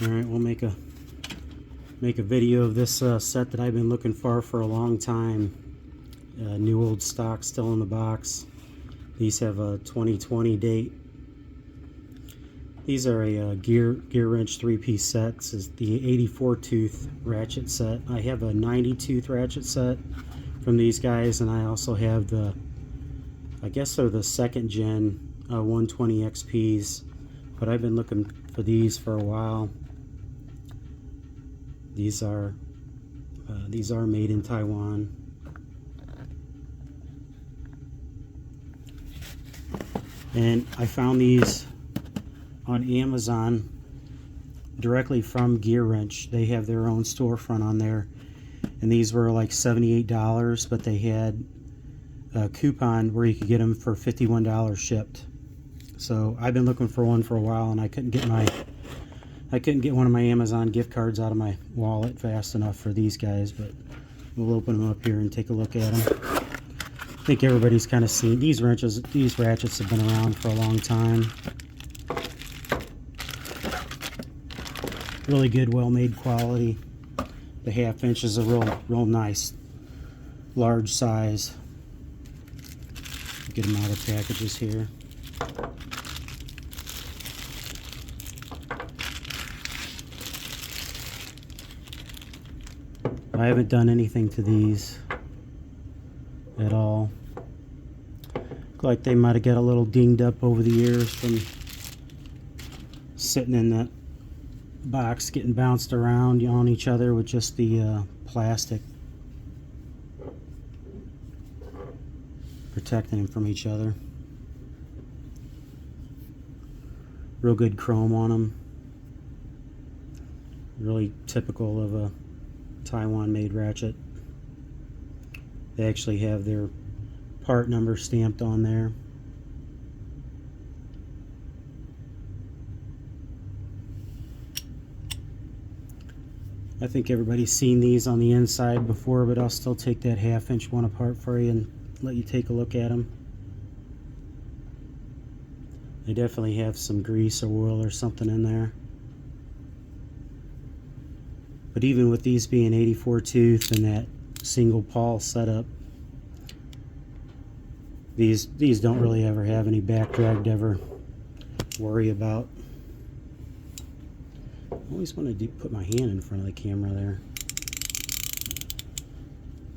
Alright, we'll make a video of this set that I've been looking for a long time. New old stock still in the box. These have a 2020 date. These are a Gearwrench 3-piece set. This is the 84 tooth ratchet set. I have a 90 tooth ratchet set from these guys, and I also have the, I guess they're the second gen 120 XPs, but I've been looking for these for a while. These are made in Taiwan. And I found these on Amazon directly from Gearwrench. They have their own storefront on there, and these were like $78, but they had a coupon where you could get them for $51 shipped. So I've been looking for one for a while, and I couldn't get one of my Amazon gift cards out of my wallet fast enough for these guys, but we'll open them up here and take a look at them. I think everybody's kind of seen these wrenches. These ratchets have been around for a long time. Really good, well-made quality. The 1/2 inch is a real nice, large size. Get them out of packages here. I haven't done anything to these at all. Look like they might have got a little dinged up over the years from sitting in that box, getting bounced around on each other with just the plastic protecting them from each other. Real good chrome on them. Really typical of a Taiwan made ratchet. They actually have their part number stamped on there. I think everybody's seen these on the inside before, but I'll still take that 1/2 inch one apart for you and let you take a look at them. They definitely have some grease or oil or something in there. But even with these being 84 tooth and that single pawl setup, these don't really ever have any back drag to ever worry about. I always want to put my hand in front of the camera there.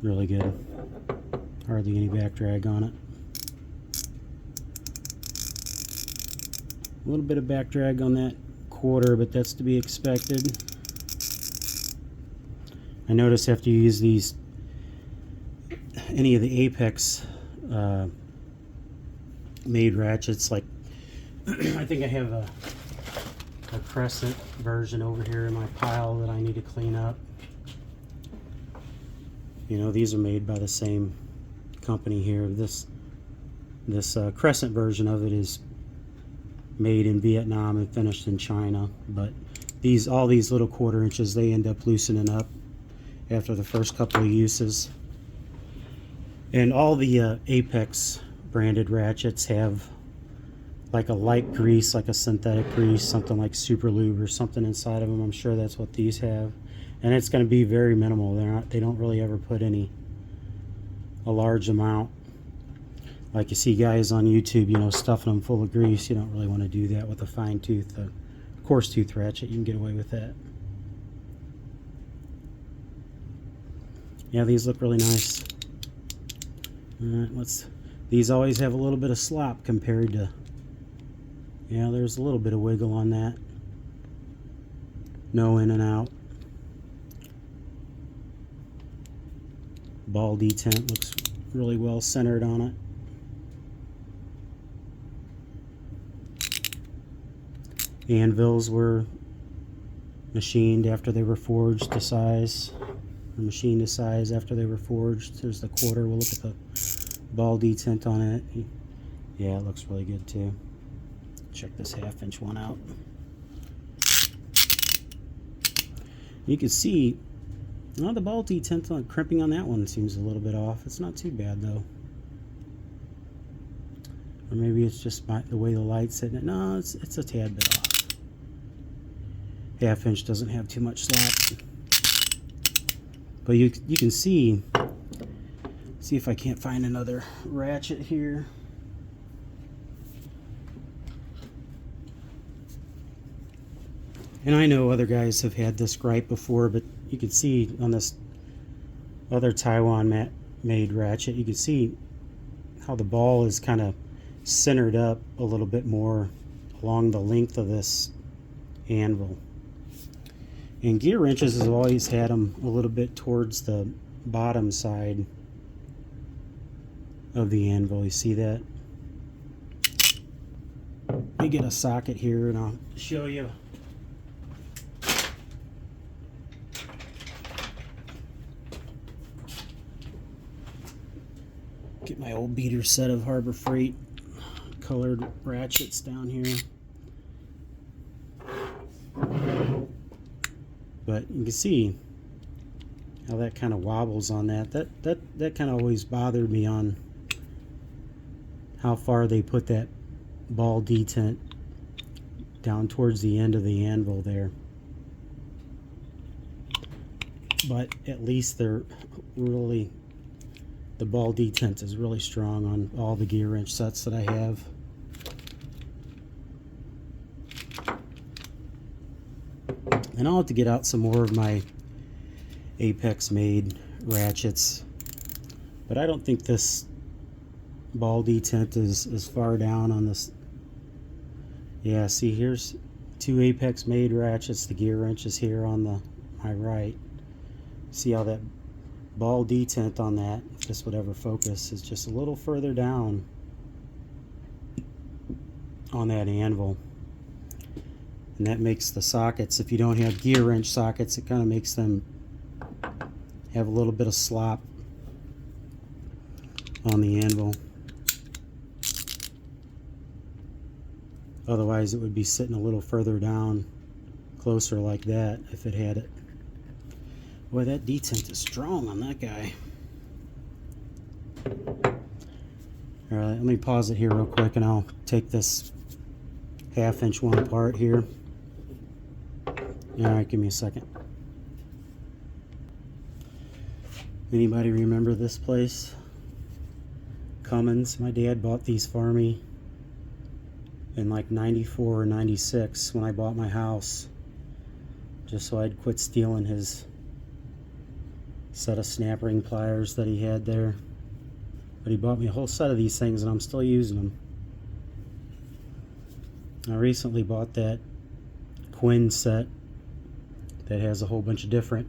Really good. Hardly any back drag on it. A little bit of back drag on that quarter, but that's to be expected. I notice after you use these, any of the Apex made ratchets, like I think I have a Crescent version over here in my pile that I need to clean up. You know, these are made by the same company here. This Crescent version of it is made in Vietnam and finished in China, but all these little 1/4 inches, they end up loosening up after the first couple of uses. And all the Apex branded ratchets have like a light grease, like a synthetic grease, something like Super Lube or something inside of them. I'm sure that's what these have, and it's going to be very minimal. They don't really ever put a large amount. Like you see guys on YouTube, you know, stuffing them full of grease. You don't really want to do that with a fine tooth, coarse tooth ratchet. You can get away with that. Yeah, these look really nice. Alright, these always have a little bit of slop compared to, yeah, there's a little bit of wiggle on that. No in and out. Ball detent looks really well centered on it. Anvils were machined after they were forged to size, or machined to size after they were forged. There's the quarter. We'll look at the ball detent on it. Yeah, it looks really good too. Check this 1/2 inch one out. You can see, well, the ball detent on crimping on that one seems a little bit off. It's not too bad though. Or maybe it's just the way the light's hitting it. No, it's a tad bit off. half inch doesn't have too much slop. But you can see if I can't find another ratchet here. And I know other guys have had this gripe before, but you can see on this other Taiwan made ratchet, you can see how the ball is kind of centered up a little bit more along the length of this anvil. And Gearwrenches has always had them a little bit towards the bottom side of the anvil. You see that? Let me get a socket here and I'll show you. Get my old beater set of Harbor Freight colored ratchets down here. But you can see how that kind of wobbles on that. That kind of always bothered me on how far they put that ball detent down towards the end of the anvil there. But at least they're really, the ball detent is really strong on all the Gearwrench sets that I have. And I'll have to get out some more of my Apex made ratchets, but I don't think this ball detent is far down on this. Yeah, see, here's two Apex made ratchets. The Gearwrench is here on my right. See how that ball detent on that, if this would ever focus, is just a little further down on that anvil. And that makes the sockets, if you don't have Gearwrench sockets, it kind of makes them have a little bit of slop on the anvil. Otherwise it would be sitting a little further down, closer like that if it had it. Boy, that detent is strong on that guy. Alright, let me pause it here real quick and I'll take this half-inch one apart here. Alright, give me a second. Anybody remember this place? Cummins. My dad bought these for me in like 94 or 96 when I bought my house, just so I'd quit stealing his set of snap ring pliers that he had there. But he bought me a whole set of these things and I'm still using them. I recently bought that Quinn set that has a whole bunch of different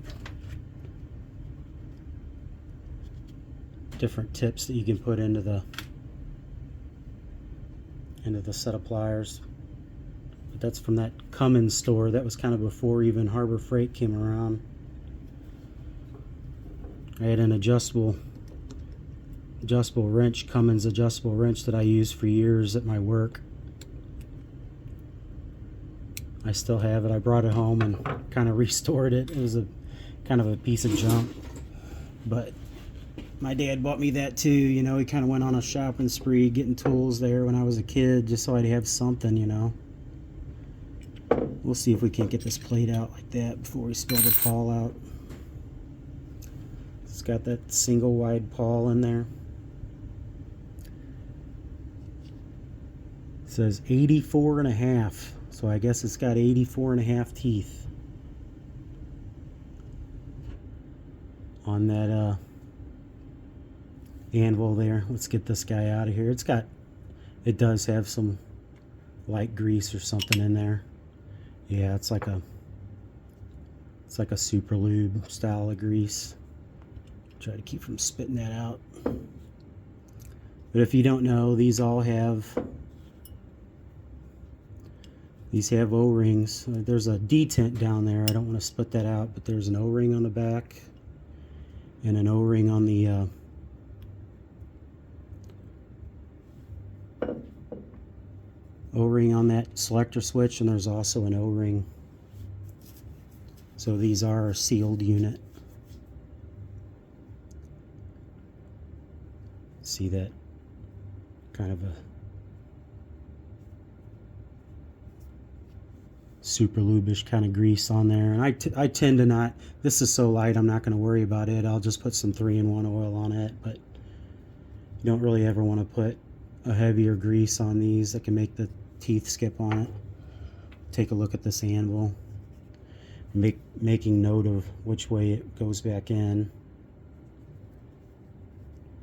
tips that you can put into the set of pliers. But that's from that Cummins store. That was kind of before even Harbor Freight came around. I had an adjustable wrench, Cummins adjustable wrench, that I used for years at my work. I still have it. I brought it home and kind of restored it. It was a kind of a piece of junk, but my dad bought me that too. You know, he kind of went on a shopping spree getting tools there when I was a kid, just so I'd have something, you know. We'll see if we can't get this plate out like that before we spill the pawl out. It's got that single wide pawl in there. It says 84.5, so I guess it's got 84.5 teeth on that anvil there. Let's get this guy out of here. It does have some light grease or something in there. Yeah, it's like a super lube style of grease. Try to keep from spitting that out. But if you don't know, these have O-rings. There's a detent down there. I don't want to split that out, but there's an O-ring on the back and an O-ring on the O-ring on that selector switch, and there's also an O-ring. So these are a sealed unit. See that kind of a super lubish kind of grease on there. And I tend to not, this is so light I'm not going to worry about it. I'll just put some 3-in-1 oil on it, but you don't really ever want to put a heavier grease on these that can make the teeth skip on it. Take a look at this anvil, making note of which way it goes back in.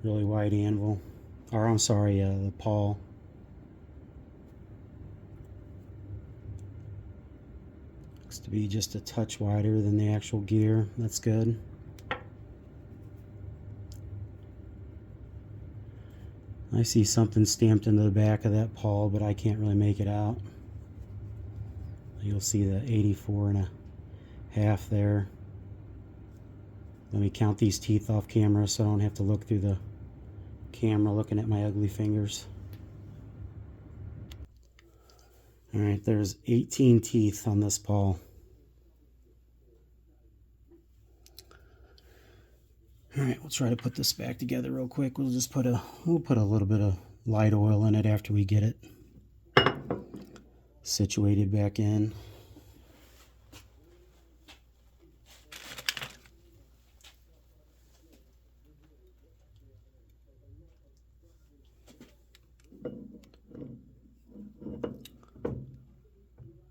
Really wide anvil, or I'm sorry, the pawl. Looks to be just a touch wider than the actual gear. That's good. I see something stamped into the back of that pawl, but I can't really make it out. You'll see the 84.5 there. Let me count these teeth off camera so I don't have to look through the camera looking at my ugly fingers. Alright, there's 18 teeth on this pawl. Alright, we'll try to put this back together real quick. We'll put a little bit of light oil in it after we get it situated back in.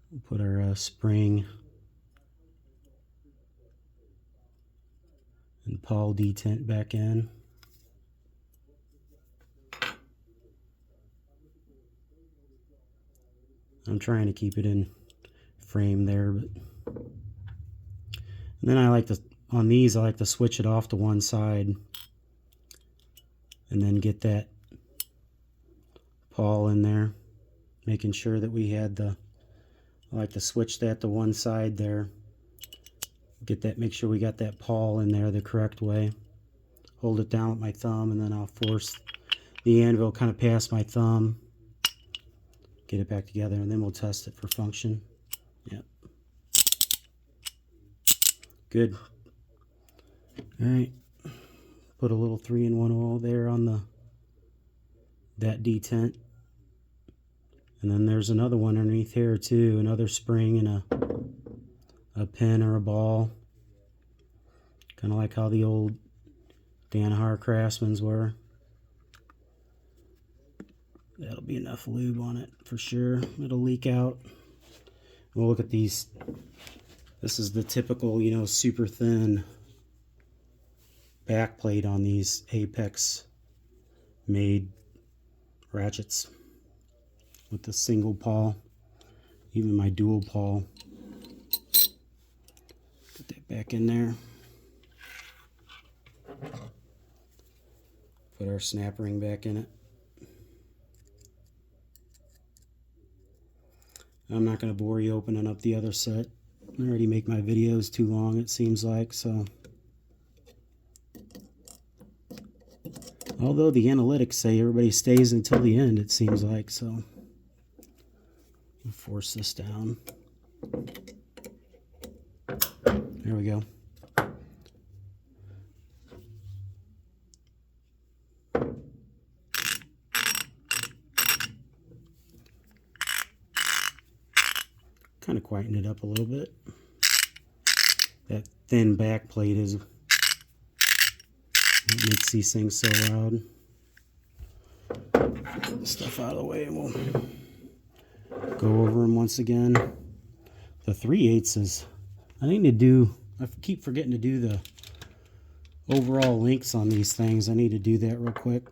We'll put our spring and pawl detent back in. I'm trying to keep it in frame there, but and then I like to, on these, I like to switch it off to one side and then get that pawl in there, making sure that we had the, I like to switch that to one side there, get that, make sure we got that pawl in there the correct way. Hold it down with my thumb, and then I'll force the anvil kind of past my thumb, get it back together, and then we'll test it for function. Yep. Good. Alright. Put a little 3-in-1 oil there on that detent. And then there's another one underneath here too, another spring and a pin or a ball. Kind of like how the old Danaher Craftsman's were. That'll be enough lube on it for sure. It'll leak out. We'll look at these. This is the typical, you know, super thin back plate on these Apex made ratchets with the single pawl, even my dual pawl. Put that back in there. Put our snap ring back in it. I'm not going to bore you opening up the other set. I already make my videos too long, it seems like, so. Although the analytics say everybody stays until the end, it seems like, so. We'll force this down. There we go. Kind of quieten it up a little bit. That thin back plate is what makes these things so loud. Get this stuff out of the way and we'll go over them once again. The 3/8 is, I keep forgetting to do the overall lengths on these things. I need to do that real quick.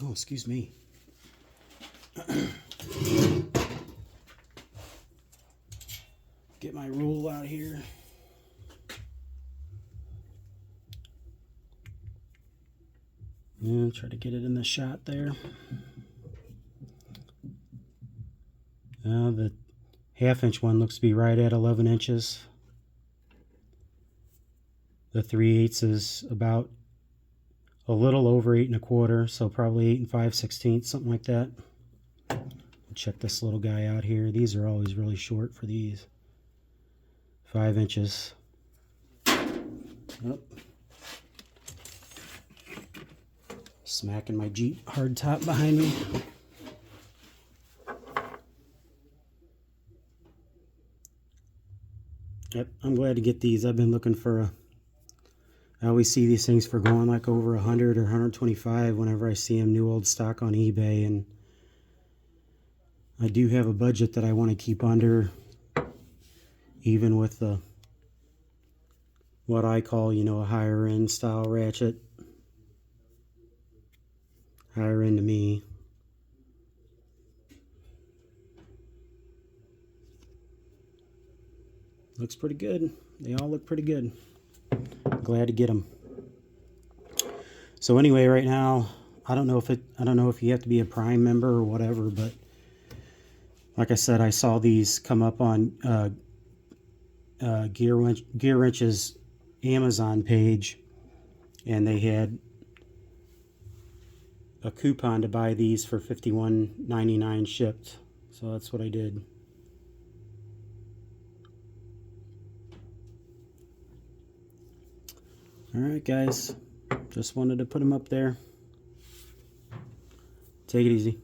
Oh, excuse me. Get my rule out here. And try to get it in the shot there. Now the 1/2 inch one looks to be right at 11 inches. The 3/8 is about a little over 8 1/4, so probably 8 5/16, something like that. Check this little guy out here. These are always really short for these. 5 inches. Oh. Smacking my Jeep hardtop behind me. Yep, I'm glad to get these. I've been looking for a... I always see these things for going like over 100 or 125 whenever I see them new old stock on eBay, and I do have a budget that I want to keep under, even with the what I call, you know, a higher end style ratchet. Higher end to me. Looks pretty good. They all look pretty good. Glad to get them. So anyway, right now, I don't know if you have to be a Prime member or whatever, but like I said, I saw these come up on Gearwrench's Amazon page, and they had a coupon to buy these for $51.99 shipped. So that's what I did. Alright guys, just wanted to put them up there. Take it easy.